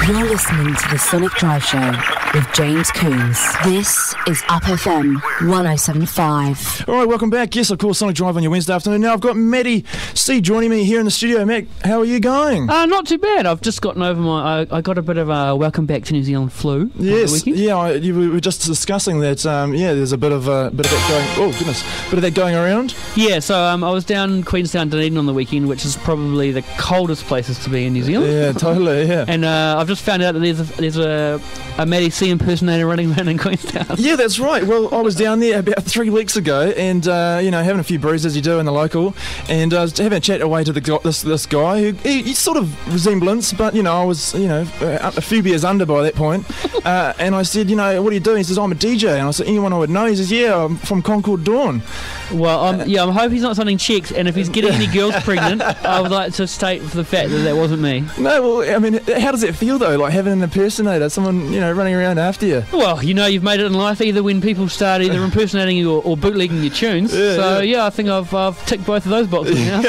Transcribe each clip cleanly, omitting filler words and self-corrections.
You're listening to the Sonic Drive Show with James Coombs. This is Up FM 107.5. All right, welcome back. Yes, of course, Sonic Drive on your Wednesday afternoon. Now I've got Matty C joining me here in the studio. Matt, how are you going? Not too bad. I've just gotten over I got a bit of a welcome back to New Zealand flu. Yes, yeah. We were just discussing that. There's a bit of that going. Oh goodness, bit of that going around. Yeah. So I was down in Queenstown, Dunedin on the weekend, which is probably the coldest places to be in New Zealand. Yeah, totally. Yeah. And I've just found out that there's a Matty C impersonator running around in Queenstown. Yeah, that's right. Well, I was down there about 3 weeks ago, and having a few brews as you do in the local, and I was having a chat away to this guy who he's sort of resemblance, but I was a few beers under by that point, and I said, what are you doing? He says, I'm a DJ, and I said, anyone I would know? He says, yeah, I'm from Concord Dawn. Well, I'm hoping he's not signing checks, and if he's getting any girls pregnant, I would like to state for the fact that wasn't me. No, well, I mean, how does it feel though, like having an impersonator, someone running around after you? Well, you've made it in life either when people start either impersonating you or bootlegging your tunes. I think I've ticked both of those boxes now.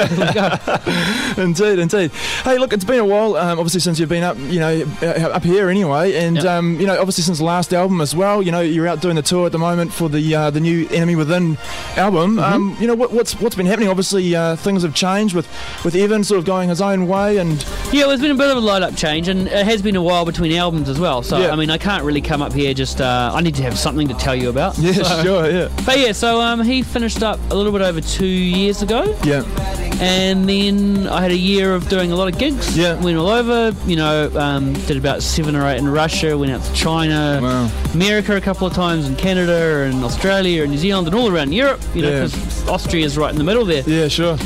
Indeed. Hey, look, it's been a while, obviously since you've been up, up here anyway, and obviously since the last album as well. You're out doing the tour at the moment for the new Enemy Within album. What's been happening? Obviously, things have changed with Evan sort of going his own way, and there's been a bit of a light-up change, and it has been a while between albums as well. So I can't really come up here just. I need to have something to tell you about. Yeah, so, sure, yeah. But so he finished up a little bit over 2 years ago. Yeah. And then I had a year of doing a lot of gigs. Yeah. Went all over. Did about 7 or 8 in Russia. Went out to China, America a couple of times, and Canada, and Australia, and New Zealand, and all around Europe. Because Austria is right in the middle there. Yeah, sure.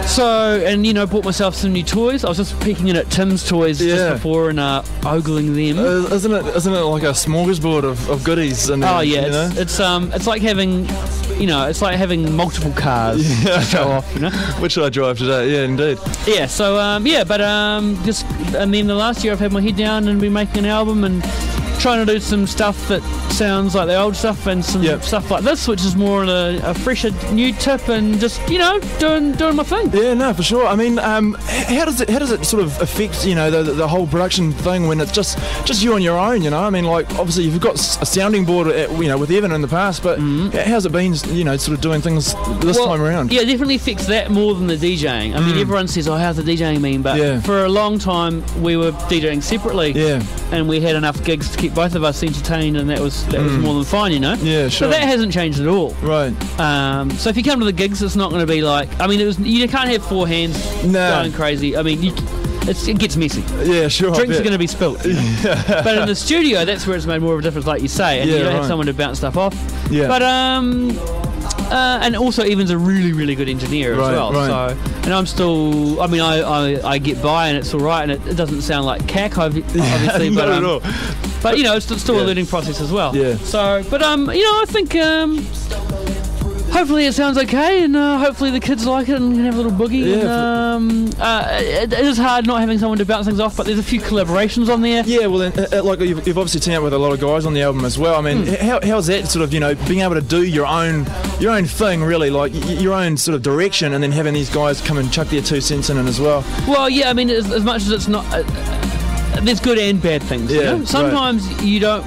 So, and bought myself some new toys. I was just peeking in at Tim's toys just before and ogling them. Isn't it like a smorgasbord of goodies? And it's like having, it's like having multiple cars to show off. Which should I drive today? Yeah, indeed. Yeah. So and then the last year I've had my head down and been making an album and trying to do some stuff that sounds like the old stuff and some stuff like this, which is more a fresher new tip, and just doing my thing. Yeah, no, for sure. I mean, how does it sort of affect the whole production thing when it's just you on your own? I mean, like obviously you've got a sounding board with Evan in the past, but how's it been sort of doing things this time around? Yeah, it definitely affects that more than the DJing. I mean, everyone says, how's the DJing mean? But for a long time we were DJing separately, and we had enough gigs to keep both of us entertained, and that was more than fine, Yeah, sure. So that hasn't changed at all. Right. So if you come to the gigs, it's not going to be like, you can't have four hands going crazy. I mean, it gets messy. Yeah, sure. Drinks are going to be spilt. But in the studio, that's where it's made more of a difference, like you say, and you don't have someone to bounce stuff off. Yeah. But and also Evan's a really, really good engineer as well. Right. So, and I'm still, I get by and it's all right, and it doesn't sound like cack, obviously, but at all. But it's still a learning process as well. Yeah. So, but I think hopefully it sounds okay, and hopefully the kids like it and can have a little boogie. Yeah. And, it is hard not having someone to bounce things off, but there's a few collaborations on there. Yeah, well, like you've obviously teamed up with a lot of guys on the album as well. I mean, how's that sort of being able to do your own thing, really, like your own sort of direction, and then having these guys come and chuck their 2 cents in as well? Well, yeah, I mean, as much as it's not. There's good and bad things. Sometimes you don't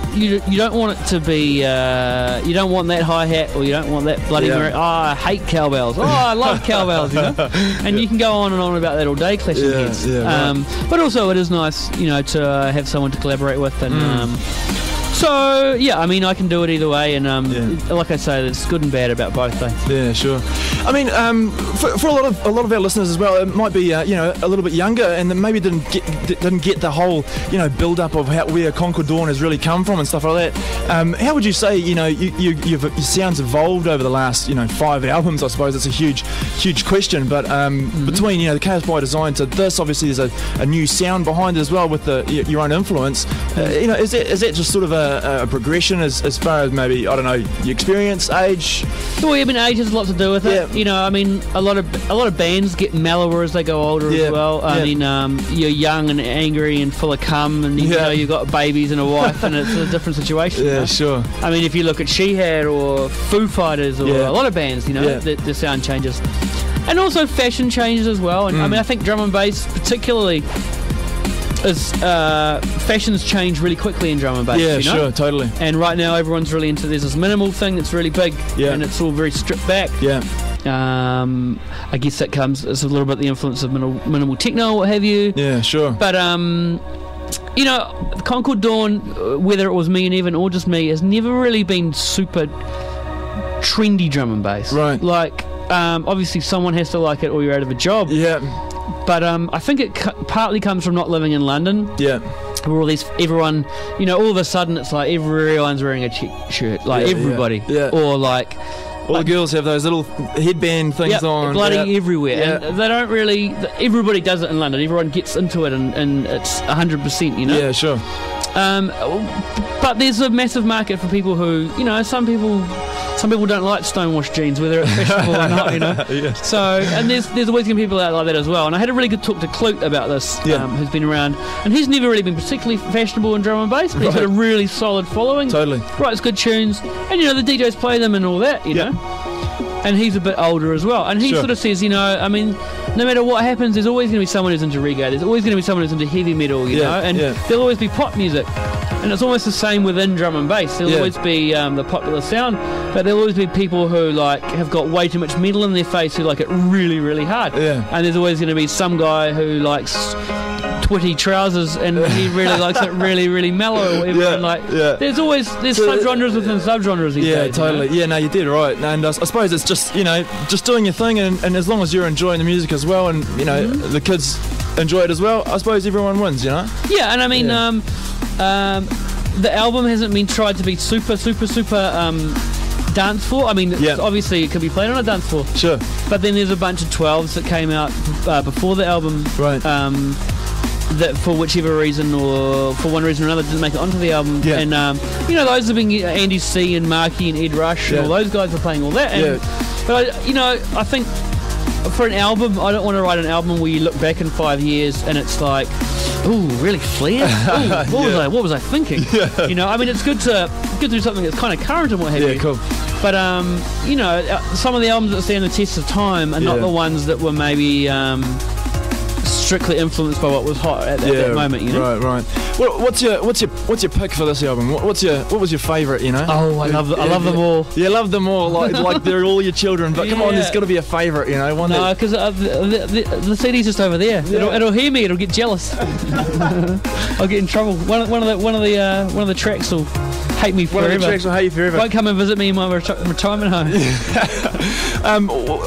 want it to be. You don't want that hi hat, or you don't want that bloody. I hate cowbells. I love cowbells. And you can go on and on about that all day, clashing heads. But also it is nice, to have someone to collaborate with, and. So I can do it either way, and like I say, there's good and bad about both. Yeah, sure. I mean, for a lot of our listeners as well, it might be a little bit younger, and maybe didn't get the whole build up of where Concord Dawn has really come from and stuff like that. How would you say your sound's evolved over the last 5 albums? I suppose it's a huge question, but between the Chaos by Design to this, obviously there's a new sound behind it as well with your own influence. Is that just sort of a progression as far as maybe, I don't know, your experience, age? Well, age has a lot to do with it. A lot of bands get mellower as they go older as well. I mean, you're young and angry and full of cum, and you've got babies and a wife, and it's a different situation. Yeah, sure. I mean, if you look at She-Hat or Foo Fighters or a lot of bands, the sound changes. And also fashion changes as well. And I mean, I think drum and bass particularly fashions change really quickly in drum and bass. Yeah, you know? sure, totally. And right now everyone's really into there's this minimal thing that's really big, Yeah. and it's all very stripped back. Yeah. I guess that it's a little bit the influence of minimal techno, what have you. Yeah, sure. But you know, Concord Dawn, whether it was me and Evan or just me, has never really been super trendy drum and bass. Right. Like, obviously someone has to like it or you're out of a job. Yeah. But I think it partly comes from not living in London. Yeah. Where everyone, you know, all of a sudden it's like everyone's wearing a check shirt, like everybody. Yeah. Or like... All the girls have those little headband things on. Bloody everywhere. Yeah. And they don't really... Everybody does it in London. Everyone gets into it and it's 100%, you know? Yeah, sure. But there's a massive market for people who, you know, some people don't like stonewashed jeans, whether it's fashionable or not, you know. Yeah. So, and there's always going to be people out like that as well. And I had a really good talk to Clute about this, who's been around, and he's never really been particularly fashionable in drum and bass, but he's got a really solid following. Totally. Writes good tunes, and you know the DJs play them and all that, you know. And he's a bit older as well, and he sort of says, you know, I mean, no matter what happens, there's always going to be someone who's into reggae, there's always going to be someone who's into heavy metal, you know, and there'll always be pop music. And it's almost the same within drum and bass. There'll always be the popular sound, but there'll always be people who like have got way too much metal in their face who like it really, really hard. Yeah. And there's always going to be some guy who likes twitty trousers and he really likes it really, really mellow. Or whatever. And there's subgenres within subgenres these days. Totally. You know? Yeah, no, you did right. And I suppose it's just, you know, just doing your thing, and as long as you're enjoying the music as well, and you know the kids enjoy it as well, I suppose everyone wins, you know. Yeah, and I mean, the album hasn't been tried to be super dance floor. I mean, obviously it could be played on a dance floor. Sure. But then there's a bunch of 12s that came out before the album. Right. That for whichever reason or for one reason or another didn't make it onto the album. Yeah. And you know, those have been Andy C and Marky and Ed Rush and all those guys were playing all that. And, but you know, I think for an album, I don't want to write an album where you look back in 5 years and it's like, ooh, really flared? Ooh, what was I thinking? You know, I mean, it's good to do something that's kind of current and what have you. Yeah, cool. But you know, some of the albums that stand the test of time are not the ones that were maybe strictly influenced by what was hot at that moment, you know. Right. Well, what's your pick for this album? What was your favourite? You know. Oh, I love them all. You love them all, like they're all your children. But come on, there's got to be a favourite, you know. One no, because the CD's just over there. Yeah. It'll hear me. It'll get jealous. I'll get in trouble. One of the tracks will hate me forever. One of the tracks will hate you forever. Won't come and visit me in my retirement home.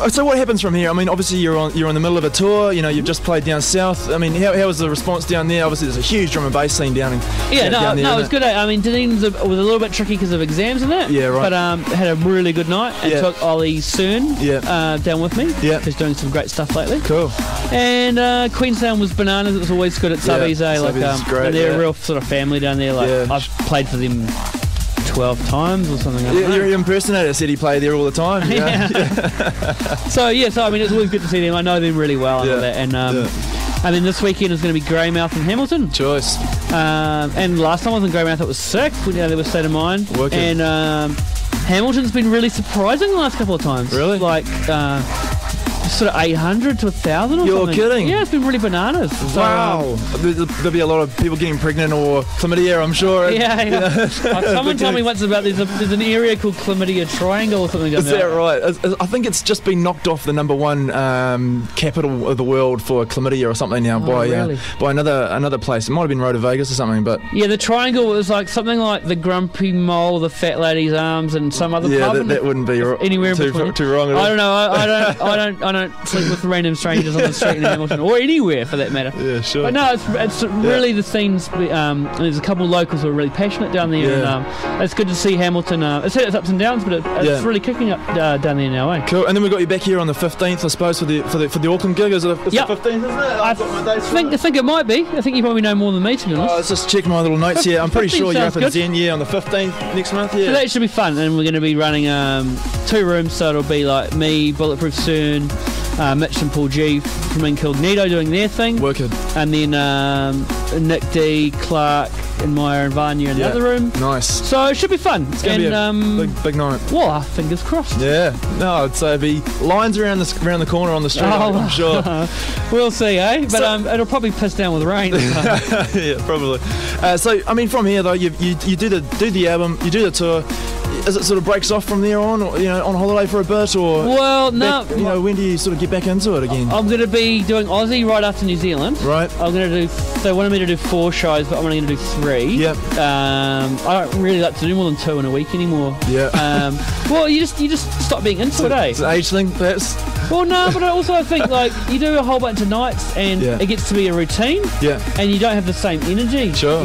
So what happens from here? I mean, obviously you're in the middle of a tour. You know, you've just played down south. I mean, how was the response down there? Obviously, there's a huge drum and bass scene down in down there, it was good. I mean, Dunedin was a little bit tricky because of exams and that. Yeah, right. But had a really good night and took Ollie Cern down with me. Yeah, who's doing some great stuff lately. Cool. And Queenstown was bananas. It was always good at Subbies. Great, they're a real sort of family down there. Like I've played for them 12 times or something. Your impersonator said he played there all the time. So I mean, it's always good to see them. I know them really well and all that. And then this weekend is going to be Greymouth and Hamilton. Choice. And last time I was in Greymouth, it was sick. There was State of Mind. Working. And Hamilton's been really surprising the last couple of times. Really? Like sort of 800 to 1,000 or something. You're kidding? Yeah, it's been really bananas. Wow. There'll be a lot of people getting pregnant or chlamydia, I'm sure. Yeah. Someone told me once about there's an area called Chlamydia Triangle or something. Is that right? I think it's just been knocked off the #1 capital of the world for chlamydia or something now by another place. It might have been Rota Vegas or something, but yeah, the Triangle was like something like the Grumpy Mole, the Fat Lady's Arms, and some other pub. Yeah, that wouldn't be anywhere too wrong at all. I don't know. I don't sleep with random strangers on the street in Hamilton or anywhere for that matter. Yeah, sure. But no, it's really the scenes. There's a couple of locals who are really passionate down there, and it's good to see Hamilton. It's had its ups and downs, but it's really kicking up down there now. Cool. And then we got you back here on the 15th, I suppose, for the Auckland gig. Is it the 15th? Isn't it? I think it might be. I think you probably know more than me, to be honest. Let's just check my little notes here. I'm pretty sure you're up in Zen on the 15th next month. Yeah. So that should be fun, and we're going to be running 2 rooms, so it'll be like me, Bulletproof, Cern, Mitch and Paul G from Incognito doing their thing. Working. And then Nick D, Clark, and Maya and Vanya in the other room. Nice. So it should be fun. It's going to be a big night. Well, fingers crossed. Yeah. No, I'd say it'd be lines around the corner on the street, I'm sure. We'll see, eh? But it'll probably piss down with rain. Yeah, probably. So, I mean, from here, though, you do the album, you do the tour. Is it sort of breaks off from there on, or, on holiday for a bit, or? Well, no. When do you sort of get back into it again? I'm going to be doing Aussie right after New Zealand. Right. I'm going to do. They wanted me to do 4 shows, but I'm only going to do 3. Yep. I don't really like to do more than 2 in a week anymore. Yeah. Well, you just stop being into it, eh? It's an age thing, perhaps. Well, no, but I think like you do a whole bunch of nights, and it gets to be a routine. Yeah. And you don't have the same energy. Sure.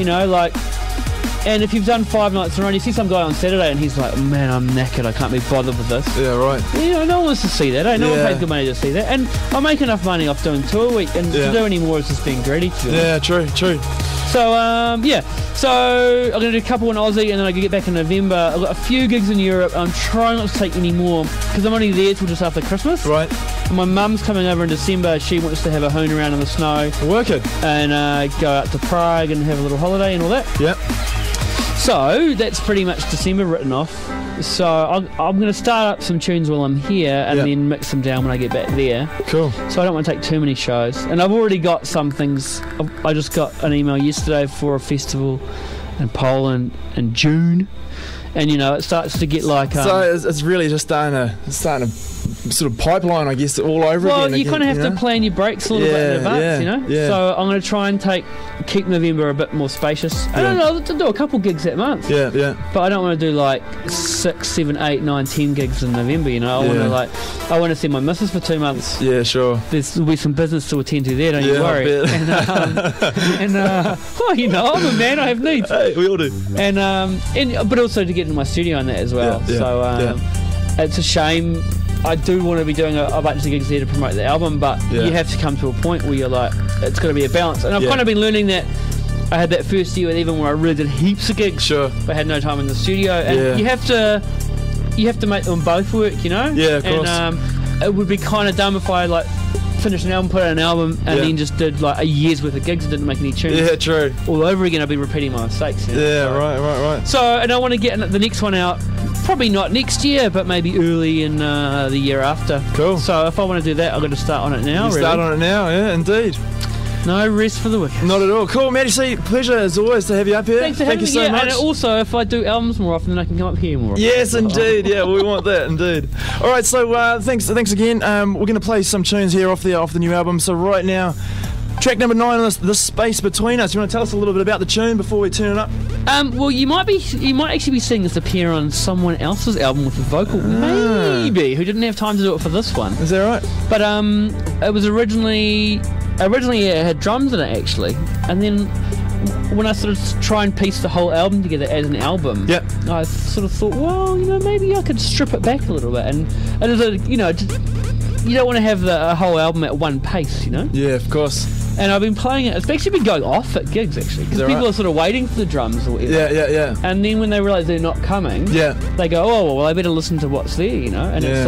And if you've done 5 nights in a row, you see some guy on Saturday and he's like, man, I'm knackered, I can't be bothered with this. Yeah, right. No one wants to see that, eh? No one pays good money to see that. And I make enough money off doing 2 a week, and to do any more is just being greedy. Yeah, true. So, So, I'm going to do a couple in Aussie, and then I can get back in November. I've got a few gigs in Europe. I'm trying not to take any more, because I'm only there till just after Christmas. Right. And my mum's coming over in December. She wants to have a hoon around in the snow. Work it. And go out to Prague and have a little holiday and all that. Yep. So that's pretty much December written off. So I'm going to start up some tunes while I'm here, and then mix them down when I get back there. Cool. So I don't want to take too many shows. And I've already got some things. I just got an email yesterday for a festival in Poland in June. And, it starts to get like... so it's really just starting to sort of pipeline, I guess, all over again. Well, you kind of have to plan your breaks a little bit in advance, Yeah. So I'm going to try and keep November a bit more spacious. I don't know, to do a couple gigs that month. Yeah. But I don't want to do like 6, 7, 8, 9, 10 gigs in November, I want to see my missus for 2 months. Yeah, sure. There'll be some business to attend to there, don't you worry. I'm a man, I have needs. Hey, we all do. But also to get in my studio on that as well. It's a shame. I do want to be doing a bunch of gigs there to promote the album, but you have to come to a point where you're like, it's got to be a balance. And I've kind of been learning that. I had that first year with Evan where I really did heaps of gigs, but I had no time in the studio. And you have to make them both work, Yeah, of course. And it would be kind of dumb if I finished an album, put out an album, and then just did like a year's worth of gigs and didn't make any tunes. Yeah, true. All over again, I'd be repeating my mistakes. Right. So, and I want to get the next one out. Probably not next year, but maybe early in the year after. Cool. So if I want to do that, I've got to start on it now. Start on it now, yeah, indeed. No rest for the wicked. Not at all. Cool, Matty C, pleasure as always to have you up here. Thank you so much. And also, if I do albums more often, then I can come up here more often. Yes, indeed. Yeah, we want that, indeed. All right, so thanks again. We're going to play some tunes here off the new album. So right now, track number 9 on this Space Between Us. You want to tell us a little bit about the tune before we turn it up? Well, you might actually be seeing this appear on someone else's album with a vocal, maybe, who didn't have time to do it for this one. Is that right? But it was originally it had drums in it actually, and then when I sort of try and piece the whole album together as an album, I sort of thought, well, maybe I could strip it back a little bit, and you don't want to have the whole album at one pace, Yeah, of course. And I've been playing it. It's actually been going off at gigs, actually, because people are sort of waiting for the drums or whatever. Yeah. And then when they realise they're not coming, they go, oh, well, I better listen to what's there, And it's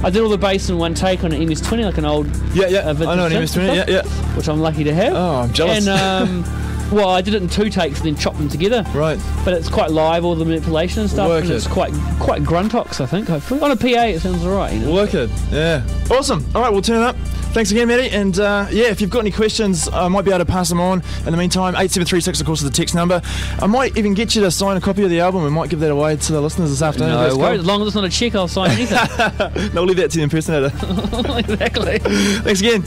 I did all the bass in one take on an MS-20, like an old I know an MS-20, which I'm lucky to have. Oh, I'm jealous. And well, I did it in 2 takes and then chopped them together. Right. But it's quite live, all the manipulation and stuff, and it's quite gruntox, I think. Hopefully, on a PA, it sounds alright. Work it. Yeah. Awesome. All right, we'll turn it up. Thanks again, Matty. And if you've got any questions, I might be able to pass them on. In the meantime, 8736, of course, is the text number. I might even get you to sign a copy of the album. We might give that away to the listeners this afternoon. No worries. As long as it's not a check, I'll sign anything. No, we'll leave that to the impersonator. Exactly. Thanks again.